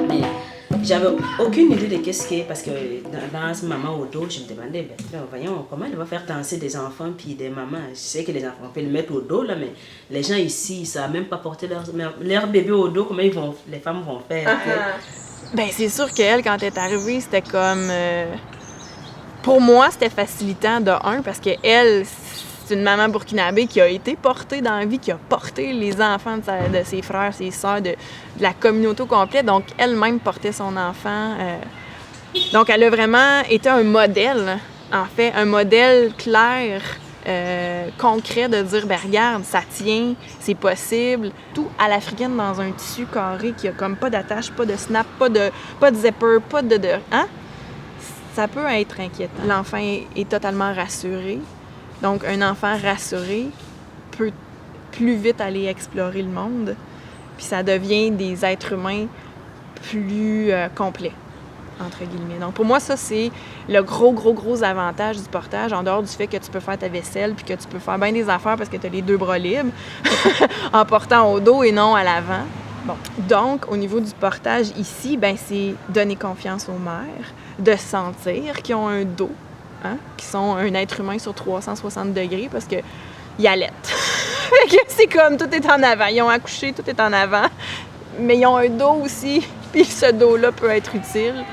Mais j'avais aucune idée de qu'est-ce qu'est, parce que dans ce maman au dos, je me demandais, ben, là, voyons, comment elle va faire danser des enfants puis des mamans. Je sais que les enfants, on peut le mettre au dos, là, mais les gens ici, ils ne savent même pas porter leur bébé au dos, comment les femmes vont faire. Ben c'est sûr qu'elle, quand elle est arrivée, c'était comme... Pour moi, c'était facilitant de un, parce qu'elle, c'est une maman burkinabé qui a été portée dans la vie, qui a porté les enfants de ses frères, ses sœurs, de la communauté au complet. Donc, elle-même portait son enfant. Donc, elle a vraiment été un modèle, en fait, un modèle clair, concret de dire, ben regarde, ça tient, c'est possible. Tout à l'africaine dans un tissu carré qui a comme pas d'attache, pas de snap, pas de zipper, pas de hein? Ça peut être inquiétant. L'enfant est totalement rassuré. Donc, un enfant rassuré peut plus vite aller explorer le monde. Puis ça devient des êtres humains plus complets, entre guillemets. Donc, pour moi, ça, c'est le gros avantage du portage, en dehors du fait que tu peux faire ta vaisselle puis que tu peux faire bien des affaires parce que tu as les deux bras libres en portant au dos et non à l'avant. Bon. Donc, au niveau du portage ici, ben c'est donner confiance aux mères, de sentir qu'ils ont un dos, hein, qu'ils sont un être humain sur 360 degrés parce qu'ils allaitent. C'est comme tout est en avant. Ils ont accouché, tout est en avant. Mais ils ont un dos aussi, puis ce dos-là peut être utile.